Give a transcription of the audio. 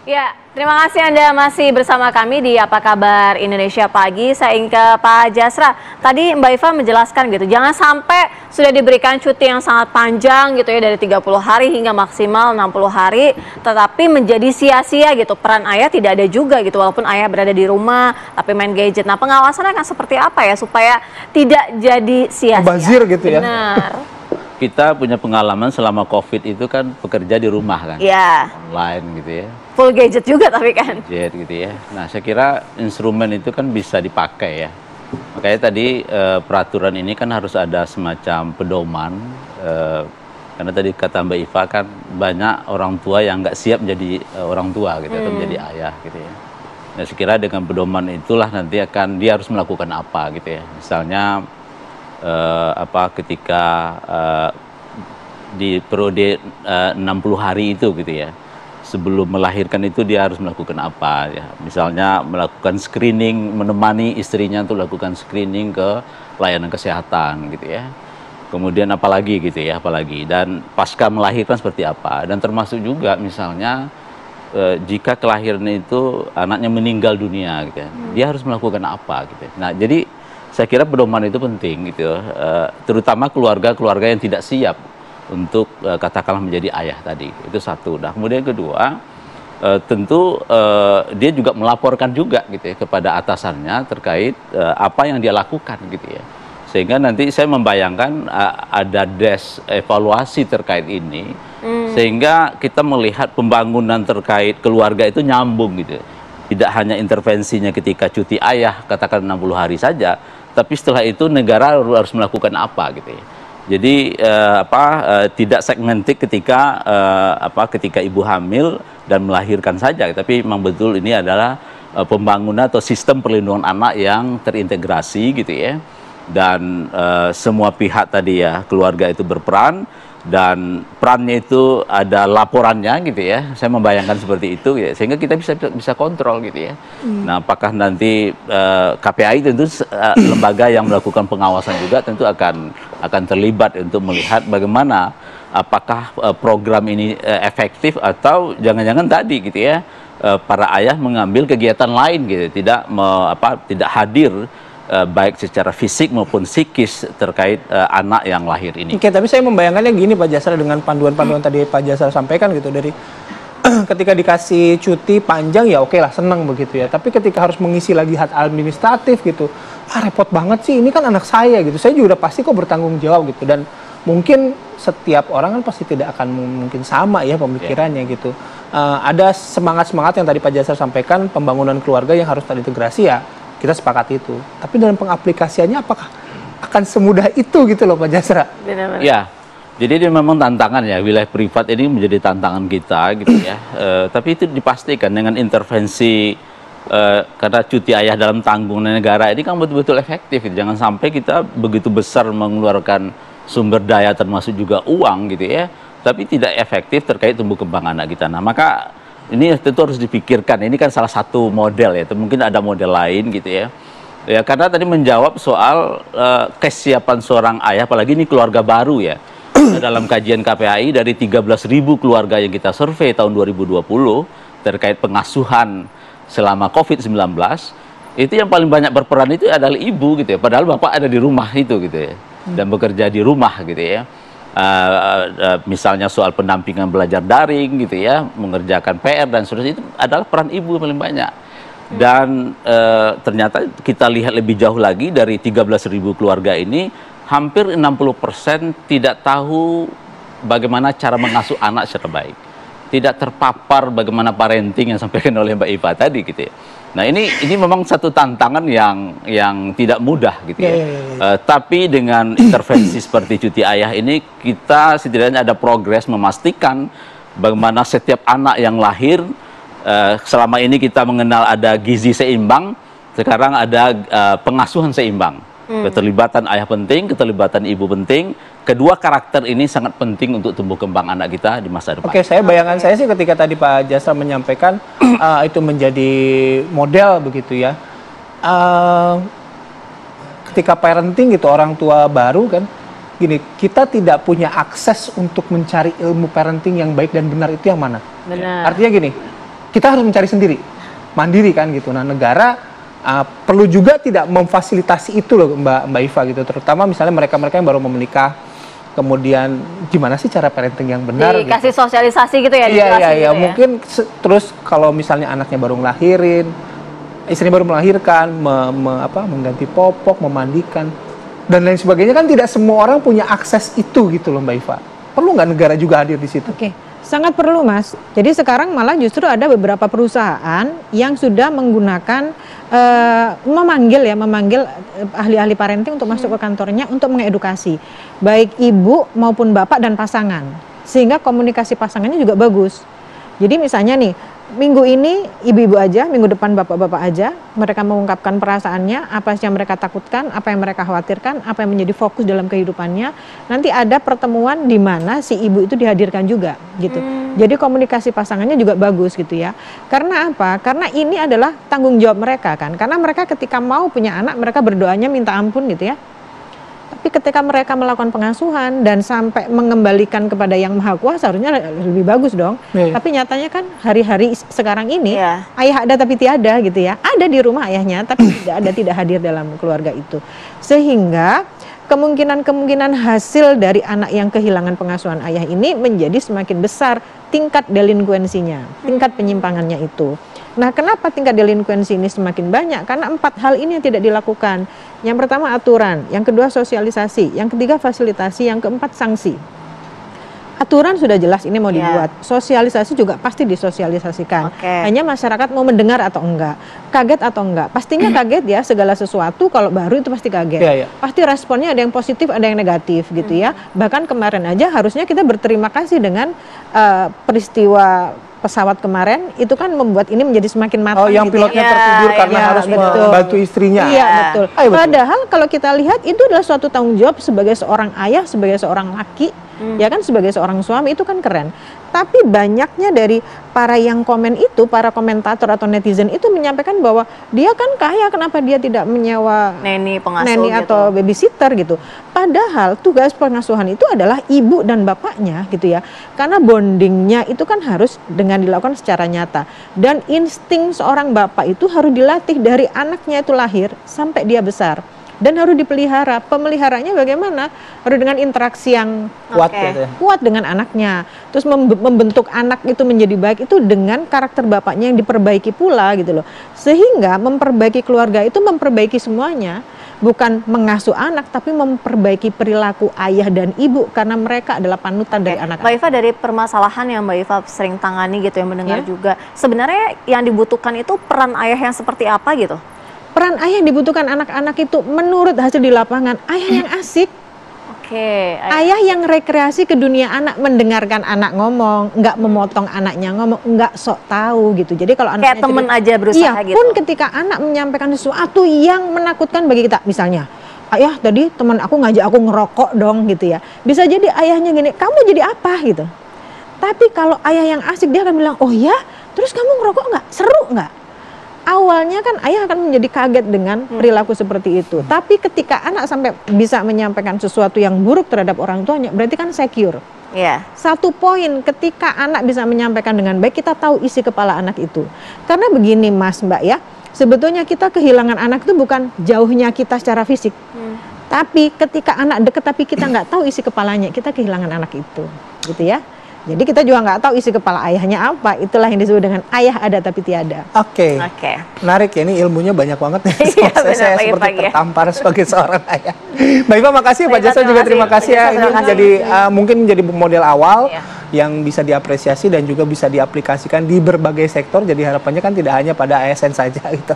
Ya, terima kasih Anda masih bersama kami di Apa Kabar Indonesia Pagi. Saya ingin ke Pak Jasra. Tadi Mbak Iva menjelaskan gitu, jangan sampai sudah diberikan cuti yang sangat panjang gitu ya, dari 30 hari hingga maksimal 60 hari, tetapi menjadi sia-sia gitu. Peran ayah tidak ada juga gitu, walaupun ayah berada di rumah, tapi main gadget. Nah, pengawasan akan seperti apa ya, supaya tidak jadi sia-sia? Bazir gitu ya? Benar. Kita punya pengalaman selama COVID itu kan bekerja di rumah kan, online gitu ya. Full gadget juga tapi kan. Gadget gitu ya. Nah, saya kira instrumen itu kan bisa dipakai ya. Makanya tadi peraturan ini kan harus ada semacam pedoman. Karena tadi kata Mbak Iva kan banyak orang tua yang nggak siap menjadi orang tua gitu, atau menjadi ayah gitu ya. Nah, saya kira dengan pedoman itulah nanti akan dia harus melakukan apa gitu ya. Misalnya ketika di periode 60 hari itu gitu ya, sebelum melahirkan itu dia harus melakukan apa ya, misalnya melakukan screening, menemani istrinya untuk melakukan screening ke layanan kesehatan gitu ya, kemudian apalagi gitu ya, apalagi, dan pasca melahirkan seperti apa, dan termasuk juga misalnya jika kelahiran itu anaknya meninggal dunia gitu ya, dia harus melakukan apa gitu ya. Nah, jadi saya kira pedoman itu penting gitu, terutama keluarga-keluarga yang tidak siap untuk katakanlah menjadi ayah tadi, itu satu. Nah, kemudian kedua, tentu dia juga melaporkan juga gitu ya kepada atasannya terkait apa yang dia lakukan gitu ya, sehingga nanti saya membayangkan ada desk evaluasi terkait ini, sehingga kita melihat pembangunan terkait keluarga itu nyambung gitu, tidak hanya intervensinya ketika cuti ayah katakan 60 hari saja, tapi setelah itu negara harus melakukan apa gitu ya. Jadi tidak segmentik ketika ketika ibu hamil dan melahirkan saja, tapi memang betul ini adalah pembangunan atau sistem perlindungan anak yang terintegrasi gitu ya. Dan semua pihak tadi ya, keluarga itu berperan, dan perannya itu ada laporannya gitu ya. Saya membayangkan seperti itu ya, sehingga kita bisa kontrol gitu ya. Nah, apakah nanti KPAI tentu lembaga yang melakukan pengawasan juga tentu akan terlibat untuk melihat bagaimana apakah program ini efektif, atau jangan-jangan tadi gitu ya, para ayah mengambil kegiatan lain gitu, tidak hadir baik secara fisik maupun psikis terkait anak yang lahir ini. Oke, tapi saya membayangkannya gini Pak Jasra, dengan panduan-panduan tadi Pak Jasra sampaikan gitu, dari ketika dikasih cuti panjang ya oke lah, senang begitu ya, tapi ketika harus mengisi lagi hal administratif gitu, repot banget sih, ini kan anak saya gitu, saya juga udah pasti kok bertanggung jawab gitu. Dan mungkin setiap orang kan pasti tidak akan mungkin sama ya pemikirannya gitu. Ada semangat-semangat yang tadi Pak Jasra sampaikan, pembangunan keluarga yang harus terintegrasi, ya kita sepakat itu. Tapi dalam pengaplikasiannya apakah akan semudah itu gitu loh Pak Jasra? Benar-benar. Ya, jadi ini memang tantangan ya, wilayah privat ini menjadi tantangan kita gitu ya. Tapi itu dipastikan dengan intervensi, karena cuti ayah dalam tanggungan negara ini kan betul-betul efektif. Jangan sampai kita begitu besar mengeluarkan sumber daya termasuk juga uang gitu ya, tapi tidak efektif terkait tumbuh kembang anak kita. Nah, maka ini tentu harus dipikirkan. Ini kan salah satu model ya, mungkin ada model lain gitu ya. Ya, karena tadi menjawab soal kesiapan seorang ayah, apalagi ini keluarga baru ya. Dalam kajian KPAI dari 13.000 keluarga yang kita survei tahun 2020 terkait pengasuhan selama COVID-19, itu yang paling banyak berperan itu adalah ibu gitu ya. Padahal bapak ada di rumah itu gitu ya, dan bekerja di rumah gitu ya. Misalnya soal pendampingan belajar daring gitu ya, mengerjakan PR dan seterusnya, itu adalah peran ibu yang paling banyak. Dan ternyata kita lihat lebih jauh lagi, dari 13.000 keluarga ini hampir 60% tidak tahu bagaimana cara mengasuh anak secara baik, tidak terpapar bagaimana parenting yang disampaikan oleh Mbak Iva tadi gitu ya. Nah, ini memang satu tantangan yang tidak mudah gitu ya. Tapi dengan intervensi seperti cuti ayah ini, kita setidaknya ada progres memastikan bagaimana setiap anak yang lahir, selama ini kita mengenal ada gizi seimbang, sekarang ada pengasuhan seimbang. Keterlibatan ayah penting, keterlibatan ibu penting. Kedua karakter ini sangat penting untuk tumbuh kembang anak kita di masa depan. Oke, bayangan saya sih ketika tadi Pak Jasra menyampaikan itu menjadi model begitu ya. Ketika parenting gitu, orang tua baru kan, gini, kita tidak punya akses untuk mencari ilmu parenting yang baik dan benar itu yang mana? Benar. Artinya gini, kita harus mencari sendiri, mandiri kan gitu. Nah negara perlu juga tidak memfasilitasi itu loh Mbak Iva gitu. Terutama misalnya mereka-mereka yang baru mau menikah, kemudian gimana sih cara parenting yang benar? Dikasih gitu. sosialisasi gitu ya? Iya gitu ya? Mungkin terus kalau misalnya anaknya baru ngelahirin, istrinya baru melahirkan, mengganti popok, memandikan dan lain sebagainya, kan tidak semua orang punya akses itu gitu loh Mbak Iva. Perlu nggak negara juga hadir di situ? Oke, sangat perlu Mas. Jadi sekarang malah justru ada beberapa perusahaan yang sudah menggunakan memanggil ahli-ahli parenting untuk masuk ke kantornya untuk mengedukasi baik ibu maupun bapak dan pasangan, sehingga komunikasi pasangannya juga bagus. Jadi misalnya nih, minggu ini ibu-ibu aja, minggu depan bapak-bapak aja, mereka mengungkapkan perasaannya, apa yang mereka takutkan, apa yang mereka khawatirkan, apa yang menjadi fokus dalam kehidupannya. Nanti ada pertemuan di mana si ibu itu dihadirkan juga gitu. Jadi komunikasi pasangannya juga bagus gitu ya. Karena apa? Karena ini adalah tanggung jawab mereka kan. Karena mereka ketika mau punya anak, mereka berdoanya minta ampun gitu ya. Tapi ketika mereka melakukan pengasuhan dan sampai mengembalikan kepada Yang Maha Kuasa, harusnya lebih bagus dong. Tapi nyatanya kan hari-hari sekarang ini ayah ada tapi tiada gitu ya. Ada di rumah ayahnya tapi tidak hadir dalam keluarga itu. Sehingga kemungkinan hasil dari anak yang kehilangan pengasuhan ayah ini menjadi semakin besar tingkat delinkuensinya, tingkat penyimpangannya itu. Nah, kenapa tingkat delinkuensi ini semakin banyak? Karena 4 hal ini yang tidak dilakukan. Yang pertama aturan, yang kedua sosialisasi, yang ketiga fasilitasi, yang keempat sanksi. Aturan sudah jelas ini mau dibuat, sosialisasi juga pasti disosialisasikan. Hanya masyarakat mau mendengar atau enggak, kaget atau enggak. Pastinya kaget ya, segala sesuatu kalau baru itu pasti kaget. Pasti responnya ada yang positif, ada yang negatif gitu ya. Bahkan kemarin aja harusnya kita berterima kasih dengan peristiwa pesawat kemarin itu kan membuat ini menjadi semakin matang. Oh, yang gitu pilotnya tertidur karena harus membantu istrinya. Iya, betul. Padahal kalau kita lihat itu adalah suatu tanggung jawab sebagai seorang ayah, sebagai seorang laki, ya kan, sebagai seorang suami, itu kan keren. Tapi banyaknya dari para yang komen itu, para komentator atau netizen itu menyampaikan bahwa dia kan kaya, kenapa dia tidak menyewa neni gitu, atau babysitter gitu. Padahal tugas pengasuhan itu adalah ibu dan bapaknya gitu ya. Karena bondingnya itu kan harus dengan dilakukan secara nyata. Dan insting seorang bapak itu harus dilatih dari anaknya itu lahir sampai dia besar. Dan harus dipelihara. Pemeliharanya bagaimana? Harus dengan interaksi yang kuat dengan anaknya. Terus membentuk anak itu menjadi baik itu dengan karakter bapaknya yang diperbaiki pula gitu loh. Sehingga memperbaiki keluarga itu memperbaiki semuanya. Bukan mengasuh anak, tapi memperbaiki perilaku ayah dan ibu karena mereka adalah panutan dari anak-anak. Mbak Iva, dari permasalahan yang Mbak Iva sering tangani gitu, yang mendengar juga, sebenarnya yang dibutuhkan itu peran ayah yang seperti apa gitu? Peran ayah yang dibutuhkan anak-anak itu menurut hasil di lapangan, ayah yang asik. Ayah yang rekreasi ke dunia anak, mendengarkan anak ngomong, nggak memotong anaknya ngomong, nggak sok tahu gitu. Jadi kalau anaknya kayak temen aja berusaha gitu. Pun ketika anak menyampaikan sesuatu yang menakutkan bagi kita, misalnya, ayah tadi teman aku ngajak aku ngerokok dong gitu ya. Bisa jadi ayahnya gini, kamu jadi apa gitu. Tapi kalau ayah yang asik dia akan bilang, oh ya, terus kamu ngerokok nggak? Seru nggak? Awalnya kan ayah akan menjadi kaget dengan perilaku seperti itu. Tapi ketika anak sampai bisa menyampaikan sesuatu yang buruk terhadap orang tuanya, berarti kan secure. Satu poin, ketika anak bisa menyampaikan dengan baik, kita tahu isi kepala anak itu. Karena begini Mas, Mbak ya, sebetulnya kita kehilangan anak itu bukan jauhnya kita secara fisik. Tapi ketika anak deket tapi kita nggak tahu isi kepalanya, kita kehilangan anak itu, gitu ya. Jadi kita juga nggak tahu isi kepala ayahnya apa. Itulah yang disebut dengan ayah ada tapi tiada. Menarik ya, ini ilmunya banyak banget nih. Saya seperti tertampar sebagai seorang ayah. Mbak Iva, makasih. Pak Jasra juga terima kasih ya. Ini menjadi mungkin menjadi model awal yang bisa diapresiasi dan juga bisa diaplikasikan di berbagai sektor. Jadi harapannya kan tidak hanya pada ASN saja gitu.